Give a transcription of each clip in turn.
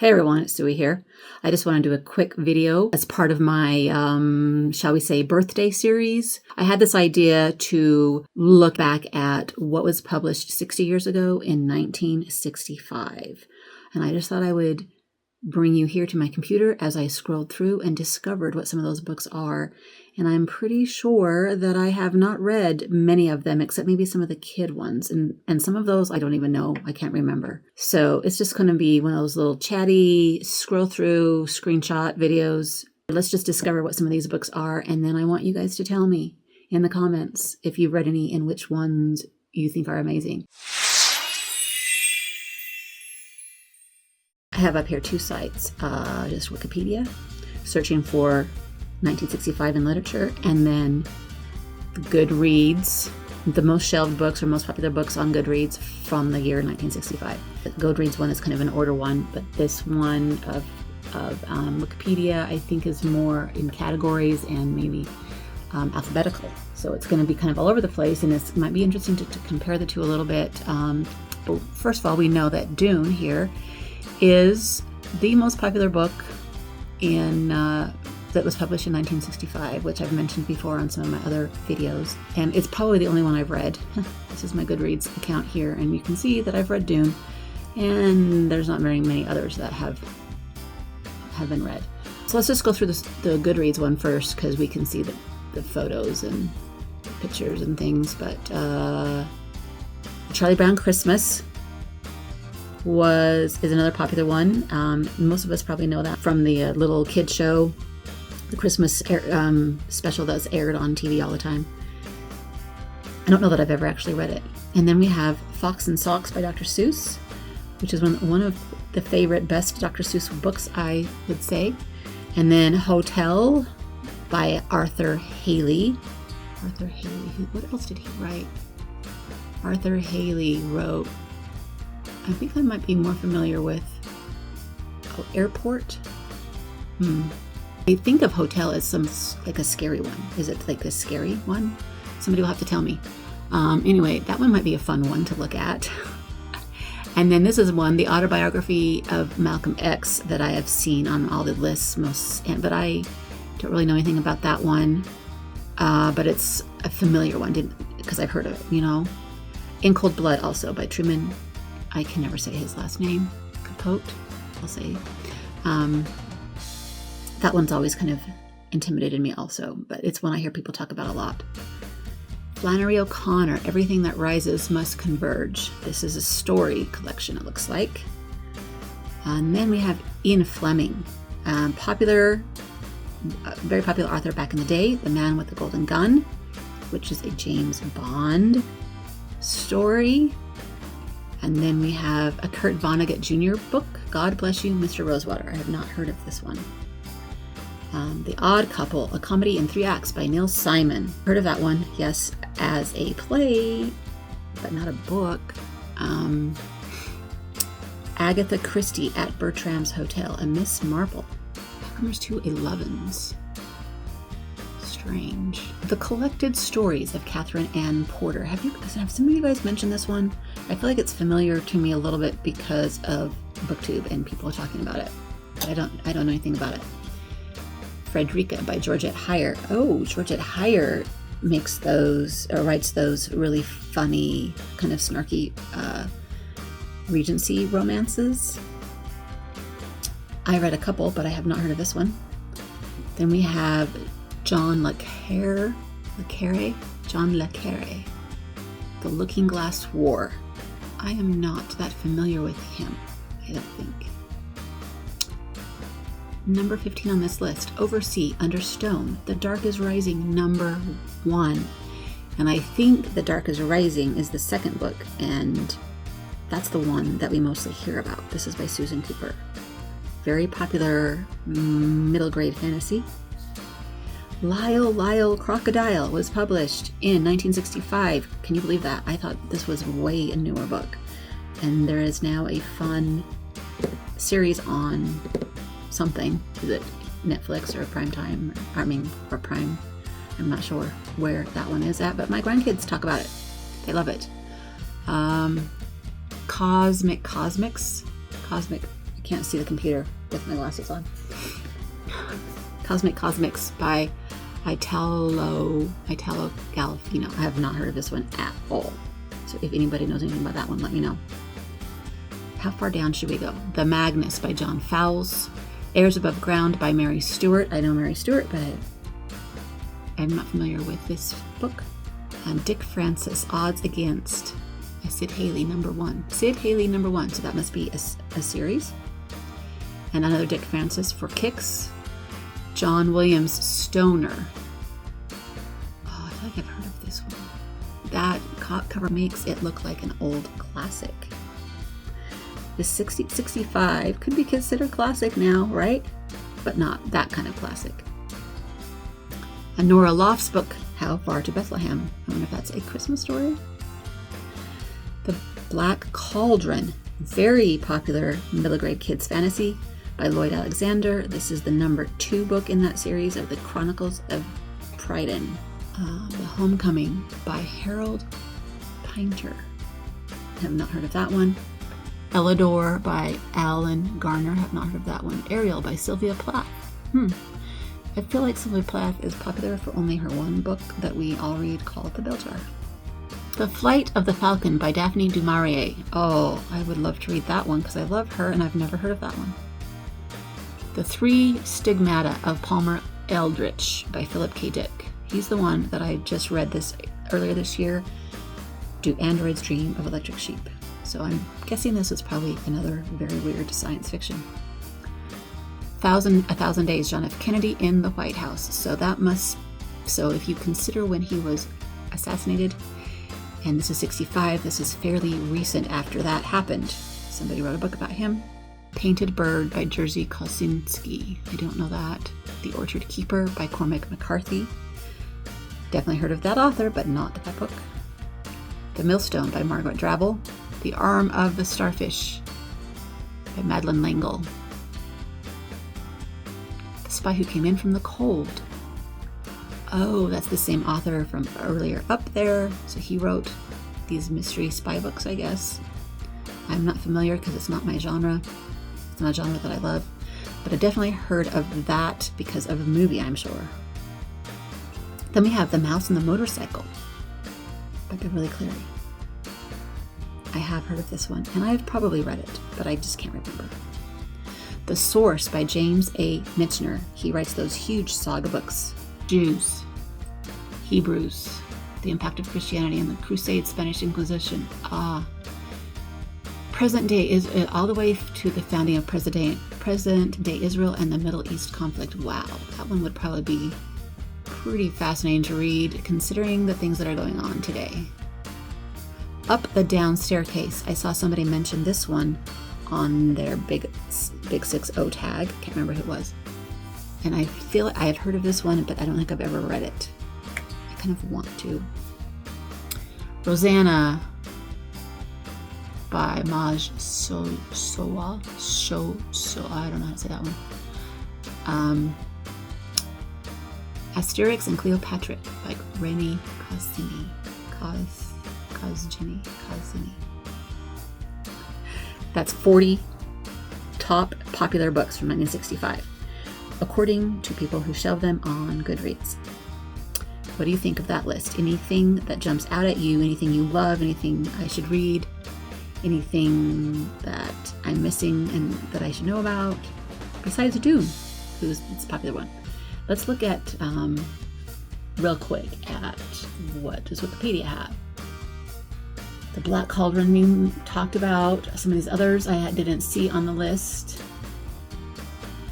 Hey everyone, it's Suey here. I just want to do a quick video as part of my, shall we say, birthday series. I had this idea to look back at what was published 60 years ago in 1965. And I just thought I would bring you here to my computer as I scrolled through and discovered what some of those books are. And I'm pretty sure that I have not read many of them, except maybe some of the kid ones. And some of those I don't even know. I can't remember. So it's just going to be one of those little chatty, scroll through, screenshot videos. Let's just discover what some of these books are. And then I want you guys to tell me in the comments if you've read any and which ones you think are amazing. I have up here two sites, just Wikipedia, searching for 1965 in literature, and then Goodreads, the most shelved books or most popular books on Goodreads from the year 1965. The Goodreads one is kind of an order one, but this one of Wikipedia I think is more in categories and maybe alphabetical. So it's going to be kind of all over the place, and it might be interesting to compare the two a little bit. But first of all, we know that Dune here is the most popular book in that was published in 1965, which I've mentioned before on some of my other videos. And it's probably the only one I've read. This is my Goodreads account here, and you can see that I've read Dune, and there's not very many others that have been read. So let's just go through the Goodreads one first, because we can see the photos and pictures and things. But Charlie Brown Christmas is another popular one. Most of us probably know that from the little kid show, the Christmas special that's aired on TV all the time. I don't know that I've ever actually read it. And then we have Fox and Socks by Dr. Seuss, which is one of the favorite, best Dr. Seuss books, I would say. And then Hotel by Arthur Haley. Arthur Haley, what else did he write? Arthur Haley wrote, I think I might be more familiar with Airport. I think of Hotel as like a scary one. Is it like a scary one? Somebody will have to tell me. Anyway, that one might be a fun one to look at. And then this is one, the autobiography of Malcolm X, that I have seen on all the lists but I don't really know anything about that one. But it's a familiar one because I've heard of it, you know. In Cold Blood also by Truman. I can never say his last name. Capote, I'll say. That one's always kind of intimidated me also, but it's one I hear people talk about a lot. Flannery O'Connor, Everything That Rises Must Converge. This is a story collection, it looks like. And then we have Ian Fleming, very popular author back in the day, The Man with the Golden Gun, which is a James Bond story. And then we have a Kurt Vonnegut Jr. book, God Bless You, Mr. Rosewater. I have not heard of this one. The Odd Couple, a comedy in 3 acts by Neil Simon. Heard of that one, yes, as a play, but not a book. Agatha Christie at Bertram's Hotel, and Miss Marple. How come there's 2 11s? Strange. The Collected Stories of Catherine Ann Porter. Have some of you guys mentioned this one? I feel like it's familiar to me a little bit because of BookTube and people are talking about it. But I don't know anything about it. Frederica by Georgette Heyer. Oh, Georgette Heyer makes those or writes those really funny, kind of snarky Regency romances. I read a couple, but I have not heard of this one. Then we have John Le Carre, The Looking Glass War. I am not that familiar with him, I don't think. Number 15 on this list, Oversea, Under Stone, The Dark is Rising, number 1. And I think The Dark is Rising is the second book, and that's the one that we mostly hear about. This is by Susan Cooper. Very popular middle grade fantasy. Lyle Crocodile was published in 1965. Can you believe that? I thought this was way a newer book. And there is now a fun series on something. Is it Netflix or Primetime? Or Prime. I'm not sure where that one is at, but my grandkids talk about it. They love it. Cosmics. I can't can't see the computer with my glasses on. Cosmic Cosmics by Italo Galfino. I have not heard of this one at all. So if anybody knows anything about that one, let me know. How far down should we go? The Magnus by John Fowles. Airs Above Ground by Mary Stewart. I know Mary Stewart, but I'm not familiar with this book. Dick Francis, Odds Against, by Sid Haley, #1. Sid Haley, #1, so that must be a series. And another Dick Francis, For Kicks. John Williams, Stoner. Oh, I feel like I've heard of this one. That cover makes it look like an old classic. The 65 could be considered classic now, right? But not that kind of classic. A Nora Loft's book, How Far to Bethlehem. I wonder if that's a Christmas story. The Black Cauldron, very popular middle grade kids fantasy by Lloyd Alexander. This is the #2 book in that series of the Chronicles of Pryden. The Homecoming by Harold Pinter. I have not heard of that one. Ellador by Alan Garner. Have not heard of that one. Ariel by Sylvia Plath. I feel like Sylvia Plath is popular for only her one book that we all read called The Bell Jar. The Flight of the Falcon by Daphne du Maurier. Oh, I would love to read that one because I love her and I've never heard of that one. The Three Stigmata of Palmer Eldritch by Philip K. Dick. He's the one that I just read this earlier this year. Do Androids Dream of Electric Sheep? So I'm guessing this is probably another very weird science fiction. A Thousand Days, John F. Kennedy in the White House. So if you consider when he was assassinated, and this is 65, this is fairly recent after that happened. Somebody wrote a book about him. Painted Bird by Jerzy Kosinski. I don't know that. The Orchard Keeper by Cormac McCarthy. Definitely heard of that author, but not that book. The Millstone by Margaret Drabble. The Arm of the Starfish by Madeleine L'Engle. The Spy Who Came In from the Cold. Oh, that's the same author from earlier up there. So he wrote these mystery spy books, I guess. I'm not familiar because it's not my genre. It's not a genre that I love. But I definitely heard of that because of a movie, I'm sure. Then we have The Mouse and the Motorcycle by Beverly Cleary. I have heard of this one, and I've probably read it, but I just can't remember. The Source by James A. Michener. He writes those huge saga books. Jews, Hebrews, The Impact of Christianity and the Crusade Spanish Inquisition. Present day is all the way to the founding of present day Israel and the Middle East conflict. Wow, that one would probably be pretty fascinating to read, considering the things that are going on today. Up the Down Staircase. I saw somebody mention this one on their big 60 tag. Can't remember who it was. And I feel I have heard of this one, but I don't think I've ever read it. I kind of want to. Rosanna by Maj Sowa. I don't know how to say that one. Asterix and Cleopatra by Rennie Cosini. That's 40 top popular books from 1965, according to people who shelve them on Goodreads. What do you think of that list? Anything that jumps out at you? Anything you love? Anything I should read? Anything that I'm missing and that I should know about? Besides Dune, it's a popular one. Let's look at, real quick, at what does Wikipedia have. The Black Cauldron we talked about. Some of these others I didn't see on the list.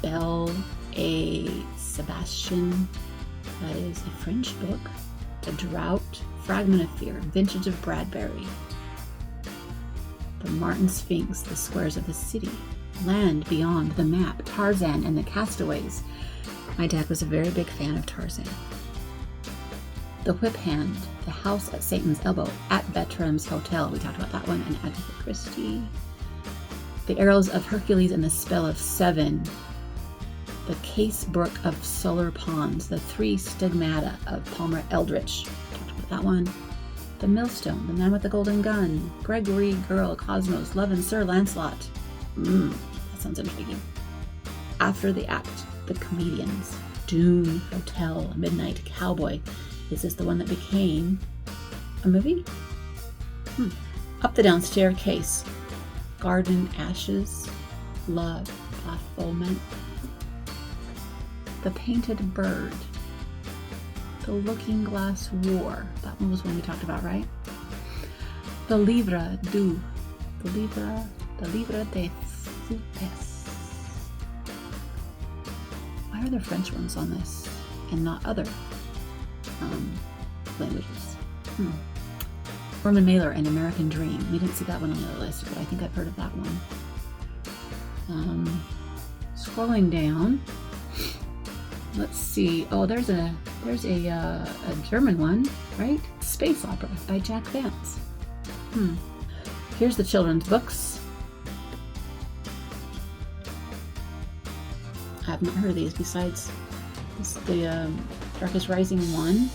Belle et Sebastian. That is a French book. The Drought. Fragment of Fear. Vintage of Bradbury. The Martin Sphinx. The Squares of the City. Land Beyond the Map. Tarzan and the Castaways. My dad was a very big fan of Tarzan. The Whip Hand, The House at Satan's Elbow, At Bertram's Hotel. We talked about that one. And Agatha Christie. The Arrows of Hercules and the Spell of Seven. The Case Brook of Solar Ponds. The Three Stigmata of Palmer Eldritch. Talked about that one. The Millstone, The Man with the Golden Gun. Gregory Girl, Cosmos, Love and Sir Lancelot. That's sounds intriguing. After the act, The Comedians, Dune Hotel, Midnight Cowboy. Is this the one that became a movie? Up the Down Staircase, Garden Ashes, Love, Bafflement, The Painted Bird, The Looking Glass War. That one was one we talked about, right? The Livre de Futes. Why are there French ones on this and not other languages? Herman Mailer and American Dream. We didn't see that one on the list, but I think I've heard of that one. Scrolling down, let's see. Oh, there's a German one, right? Space Opera by Jack Vance. Here's the children's books. I have not heard of these besides the Darkest Rising one.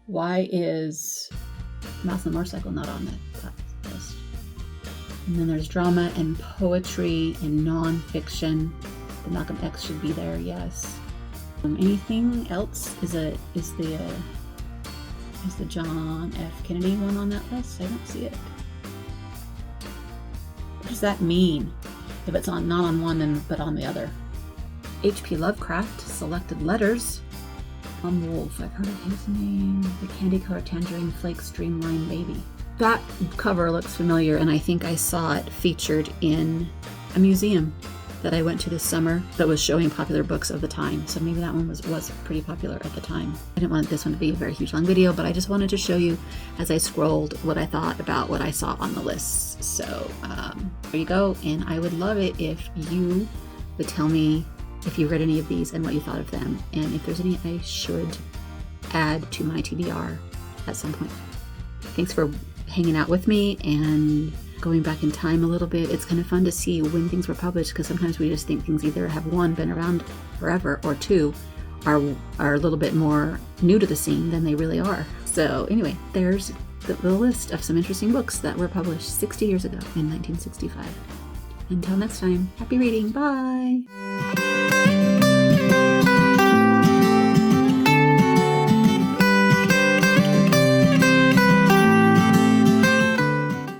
Why is Mouse and the Motorcycle not on the list? And then there's drama and poetry and non-fiction. The Malcolm X should be there, yes. Anything else? Is the John F. Kennedy one on that list? I don't see it. What does that mean? If it's not on one, then but on the other. H.P. Lovecraft, Selected Letters. Tom Wolfe, I've heard of his name. The Candy Colored Tangerine Flakes Dreamline Baby. That cover looks familiar, and I think I saw it featured in a museum that I went to this summer that was showing popular books of the time. So maybe that one was pretty popular at the time. I didn't want this one to be a very huge long video, but I just wanted to show you as I scrolled what I thought about what I saw on the list. So there you go, and I would love it if you would tell me if you read any of these and what you thought of them, and if there's any I should add to my TBR at some point. Thanks for hanging out with me and going back in time a little bit. It's kind of fun to see when things were published, because sometimes we just think things either have one, been around forever, or two, are a little bit more new to the scene than they really are. So anyway, there's the list of some interesting books that were published 60 years ago in 1965. Until next time, happy reading. Bye!